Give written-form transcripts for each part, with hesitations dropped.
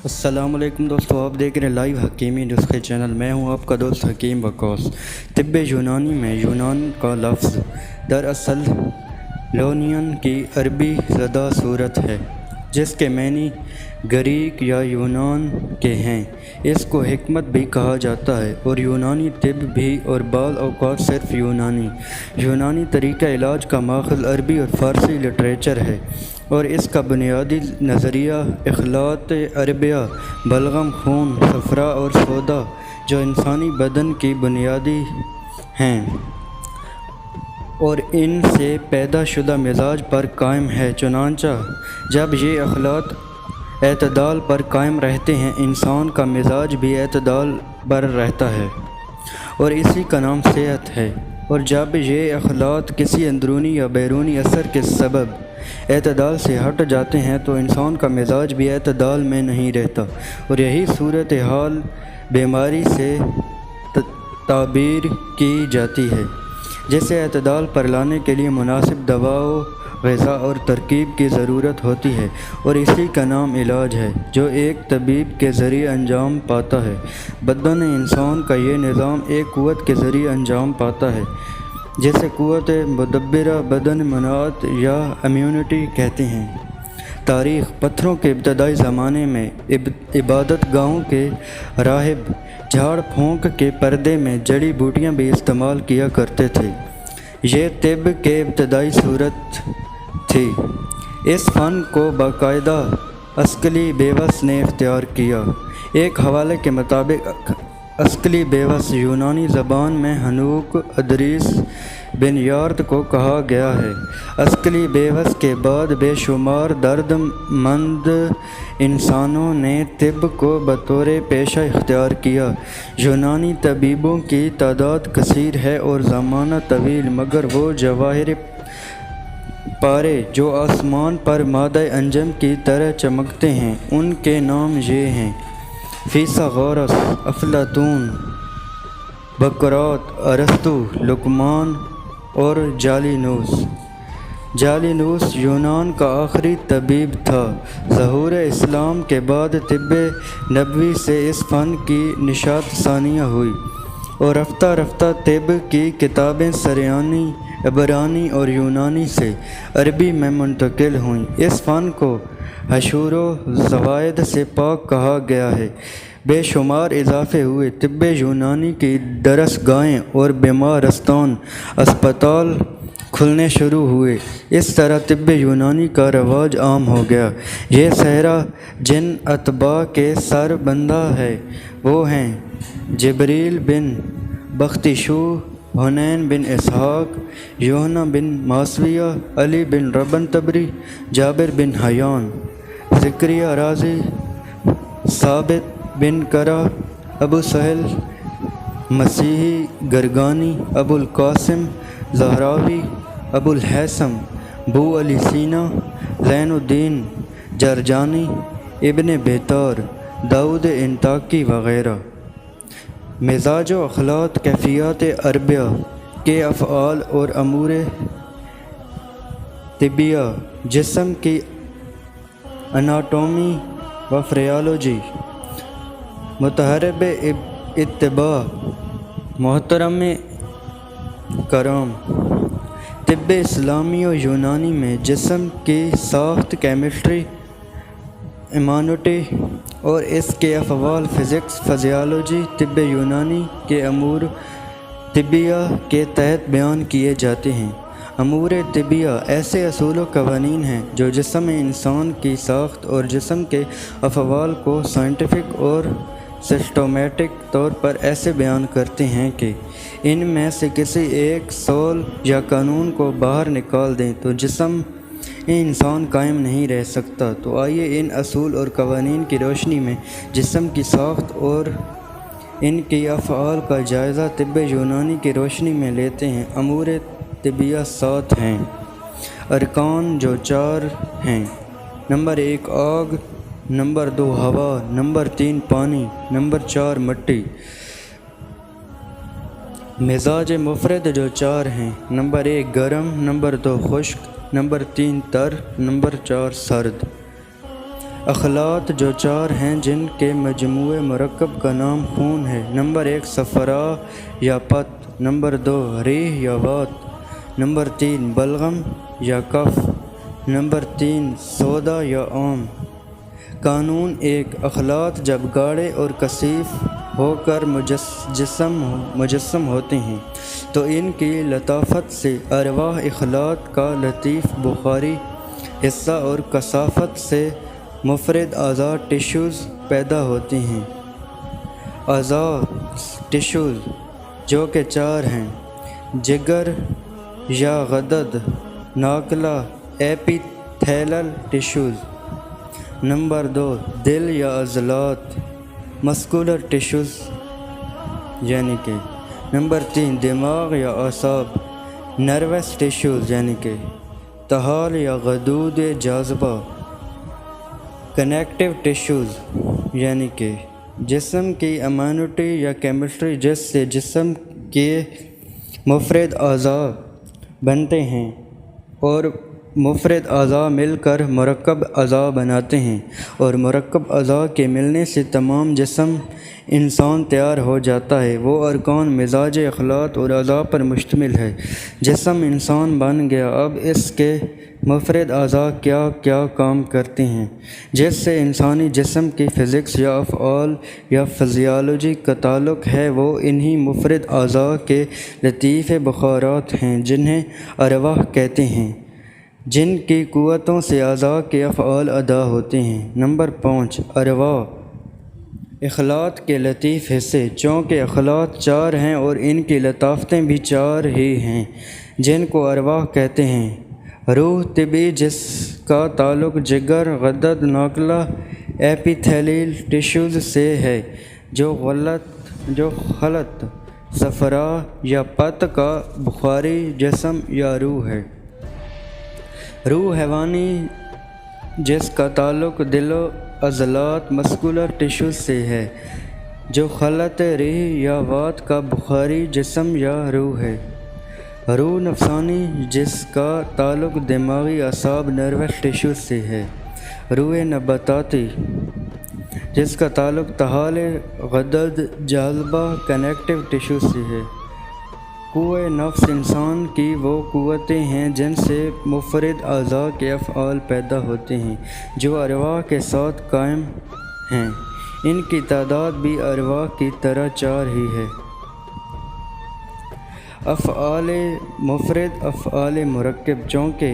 السلام علیکم دوستو، آپ دیکھ رہے ہیں لائیو حکیمی نسخے چینل۔ میں ہوں آپ کا دوست حکیم وقاص۔ طب یونانی میں یونان کا لفظ دراصل لونین کی عربی زدہ صورت ہے جس کے معنی گریک یا یونان کے ہیں۔ اس کو حکمت بھی کہا جاتا ہے اور یونانی طب بھی، اور بعض اوقات صرف یونانی طریقہ علاج کا ماخذ عربی اور فارسی لٹریچر ہے، اور اس کا بنیادی نظریہ اخلاط عربیہ، بلغم، خون، صفرا اور سودا جو انسانی بدن کی بنیادی ہیں اور ان سے پیدا شدہ مزاج پر قائم ہے۔ چنانچہ جب یہ اخلاط اعتدال پر قائم رہتے ہیں، انسان کا مزاج بھی اعتدال پر رہتا ہے اور اسی کا نام صحت ہے، اور جب یہ اخلاط کسی اندرونی یا بیرونی اثر کے سبب اعتدال سے ہٹ جاتے ہیں تو انسان کا مزاج بھی اعتدال میں نہیں رہتا، اور یہی صورتحال بیماری سے تعبیر کی جاتی ہے جسے اعتدال پر لانے کے لیے مناسب دواؤں، غذا اور ترکیب کی ضرورت ہوتی ہے، اور اسی کا نام علاج ہے جو ایک طبیب کے ذریعے انجام پاتا ہے۔ بدن انسان کا یہ نظام ایک قوت کے ذریعے انجام پاتا ہے جسے قوت مدبرہ بدن مناعت یا امیونٹی کہتے ہیں۔ تاریخ: پتھروں کے ابتدائی زمانے میں عبادت گاہوں کے راہب جھاڑ پھونک کے پردے میں جڑی بوٹیاں بھی استعمال کیا کرتے تھے۔ یہ طب کے ابتدائی صورت تھی۔ اس فن کو باقاعدہ عسقلی بیوس نے اختیار کیا۔ ایک حوالے کے مطابق عسقلی بیوس یونانی زبان میں ہنوک ادریس بن یارد کو کہا گیا ہے۔ عسقلی بیوس کے بعد بے شمار درد مند انسانوں نے طب کو بطور پیشہ اختیار کیا۔ یونانی طبیبوں کی تعداد کثیر ہے اور زمانہ طویل، مگر وہ جواہر پارے جو آسمان پر مادہ انجم کی طرح چمکتے ہیں، ان کے نام یہ ہیں: فیثاغورس، افلاطون، بقراط، ارسطو، لقمان اور جالینوس یونان کا آخری طبیب تھا۔ ظہور اسلام کے بعد طب نبوی سے اس فن کی نشاط ثانیہ ہوئی اور رفتہ رفتہ طب کی کتابیں سریانی، عبرانی اور یونانی سے عربی میں منتقل ہوئیں۔ اس فن کو حشور و زوائد سے پاک کہا گیا ہے۔ بے شمار اضافے ہوئے، طب یونانی کی درس گاہیں اور بیمارستان، اسپتال کھلنے شروع ہوئے۔ اس طرح طب یونانی کا رواج عام ہو گیا۔ یہ صحرا جن اتباع کے سر بندہ ہے وہ ہیں: جبریل بن بختشو، حنین بن اسحاق، یوحنا بن ماسویہ، علی بن ربن تبری، جابر بن حیان، زکریا رازی، ثابت بن کرہ، ابو سہل مسیحی گرگانی، ابو القاسم زہراوی، ابو الہیثم، بو علی سینا، زین الدین جرجانی، ابن بیطار، داؤد انطاکی وغیرہ۔ مزاج و اخلاط کیفیات عربیہ کے افعال اور امور طبیہ، جسم کی اناٹومی و فریالوجی۔ متحرب اتباع، محترم کرام، طب اسلامی و یونانی میں جسم کی ساخت، کیمسٹری، ایمانوٹی اور اس کے افعال، فزکس، فزیالوجی، طب یونانی کے امور طبیہ کے تحت بیان کیے جاتے ہیں۔ امور طبیہ ایسے اصول و قوانین ہیں جو جسم انسان کی ساخت اور جسم کے افعال کو سائنٹیفک اور سسٹمیٹک طور پر ایسے بیان کرتے ہیں کہ ان میں سے کسی ایک اصول یا قانون کو باہر نکال دیں تو جسم انسان قائم نہیں رہ سکتا۔ تو آئیے ان اصول اور قوانین کی روشنی میں جسم کی ساخت اور ان کی افعال کا جائزہ طب یونانی کی روشنی میں لیتے ہیں۔ امور طبیہ 7 ہیں۔ ارکان جو 4 ہیں: نمبر 1 آگ، نمبر 2 ہوا، نمبر 3 پانی، نمبر 4 مٹی۔ مزاج مفرد جو 4 ہیں: نمبر 1 گرم، نمبر 2 خشک، نمبر 3 تر، نمبر 4 سرد۔ اخلاط جو چار ہیں جن کے مجموعے مرکب کا نام خون ہے۔ نمبر 1 صفرا یا پت، نمبر 2 ریح یا وات، نمبر 3 بلغم یا کف، نمبر 3 سودا یا اوم۔ قانون 1، اخلاط جب گاڑے اور کثیف ہو کر مجسم ہوتے ہیں تو ان کی لطافت سے ارواح اخلاط کا لطیف بخاری حصہ اور کثافت سے مفرد اعضاء ٹشوز پیدا ہوتے ہیں۔ اعضاء ٹشوز جو کہ 4 ہیں: جگر یا غدد، ناقلہ ایپی تھیلل ٹشوز، نمبر 2 دل یا عضلات مسکولر ٹشوز یعنی کہ، نمبر 3 دماغ یا اعصاب نروس ٹشوز یعنی کہ، طحال یا غدود جاذبہ کنیکٹیو ٹشوز یعنی کہ جسم کی امینوٹی یا کیمسٹری جس سے جسم کے مفرد اعضاء بنتے ہیں اور مفرد اعضاء مل کر مرکب اعضاء بناتے ہیں، اور مرکب اعضاء کے ملنے سے تمام جسم انسان تیار ہو جاتا ہے۔ وہ ارکان مزاج اخلاط اور اعضاء پر مشتمل ہے۔ جسم انسان بن گیا، اب اس کے مفرد اعضاء کیا کیا کام کرتے ہیں جس سے انسانی جسم کی فزکس یا افعال یا فزیالوجی کا تعلق ہے، وہ انہی مفرد اعضاء کے لطیف بخارات ہیں جنہیں ارواح کہتے ہیں، جن کی قوتوں سے اعضاء کے افعال ادا ہوتے ہیں۔ نمبر 5 ارواح اخلاط کے لطیف حصے، چونکہ اخلاط 4 ہیں اور ان کی لطافتیں بھی 4 ہی ہیں، جن کو ارواح کہتے ہیں۔ روح طبی جس کا تعلق جگر، غدد، ناقلہ ایپیتھیلیل ٹشوز سے ہے، جو خلط صفرا یا پت کا بخاری جسم یا روح ہے۔ روح حیوانی جس کا تعلق دل و عضلات مسکولر ٹشوز سے ہے، جو خلط ریح یا وات کا بخاری جسم یا روح ہے۔ روح نفسانی جس کا تعلق دماغی اعصاب نروس ٹشوز سے ہے۔ روح نباتاتی جس کا تعلق طحال غدد جاذبہ کنیکٹیو ٹشوز سے ہے۔ قوہ نفس انسان کی وہ قوتیں ہیں جن سے مفرد اعضاء کے افعال پیدا ہوتے ہیں جو ارواح کے ساتھ قائم ہیں۔ ان کی تعداد بھی ارواح کی طرح 4 ہی ہے۔ افعال مفرد، افعال مرکب، چونکہ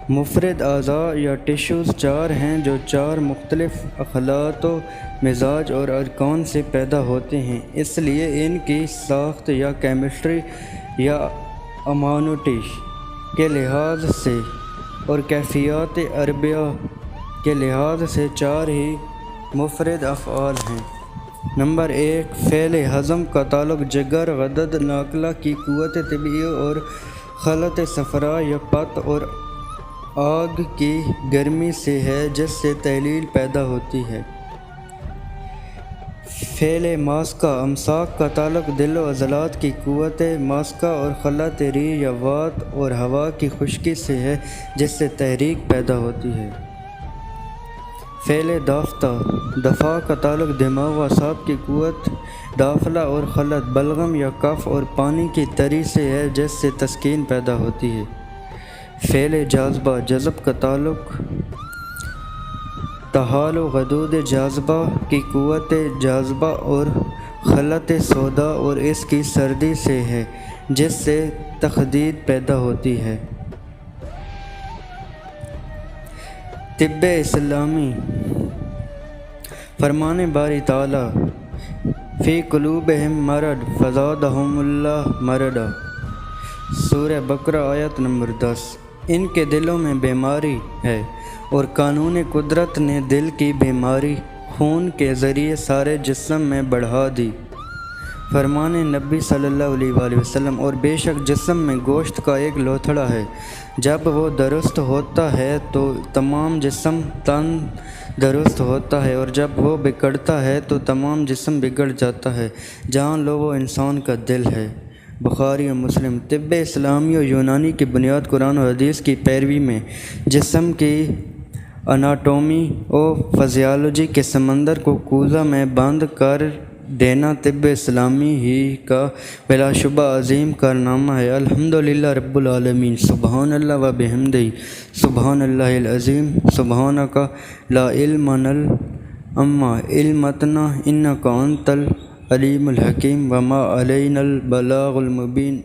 مفرد اعضاء یا ٹشوز 4 ہیں جو 4 مختلف اخلاط و مزاج اور ارکان سے پیدا ہوتے ہیں، اس لیے ان کی ساخت یا کیمسٹری یا امانوٹی کے لحاظ سے اور کیفیات عربیہ کے لحاظ سے 4 ہی مفرد افعال ہیں۔ نمبر 1 فعل ہضم کا تعلق جگر، غدد، ناقلہ کی قوت طبیعی اور خلط صفرا یا پت اور آگ کی گرمی سے ہے جس سے تحلیل پیدا ہوتی ہے۔ فعل ماسکہ امساک کا تعلق دل و عضلات کی قوت ماسکہ اور خلط ریح یا وات اور ہوا کی خشکی سے ہے جس سے تحریک پیدا ہوتی ہے۔ فعل دافتہ دفاع کا تعلق دماغ و اعصاب کی قوت داخلہ اور خلط بلغم یا کف اور پانی کی تری سے ہے جس سے تسکین پیدا ہوتی ہے۔ فعل جاذبہ جذب کا تعلق طحال و غدود جاذبہ کی قوت جاذبہ اور خلط سودا اور اس کی سردی سے ہے جس سے تخدید پیدا ہوتی ہے۔ طب اسلامی فرمان باری تعالیٰ فی قلوبہم مرض فزادہم اللہ مرضا، سورہ بقرہ آیت نمبر 10۔ ان کے دلوں میں بیماری ہے اور قانون قدرت نے دل کی بیماری خون کے ذریعے سارے جسم میں بڑھا دی۔ فرمان نبی صلی اللہ علیہ وآلہ وسلم، اور بے شک جسم میں گوشت کا ایک لوتھڑا ہے، جب وہ درست ہوتا ہے تو تمام جسم تن درست ہوتا ہے، اور جب وہ بگڑتا ہے تو تمام جسم بگڑ جاتا ہے۔ جان لو وہ انسان کا دل ہے۔ بخاری و مسلم۔ طب اسلامی و یونانی کی بنیاد قرآن و حدیث کی پیروی میں جسم کی اناٹومی و فزیالوجی کے سمندر کو کوزہ میں بند کر دینا طب اسلامی ہی کا بلا شبہ عظیم کارنامہ ہے۔ الحمدللہ رب العالمین، سبحان اللہ و بحمدہ، سبحان اللہ العظیم، سبحانک لا علم لنا الا علمتنا انک انت العلیم الحکیم وما علینا البلاغ المبین۔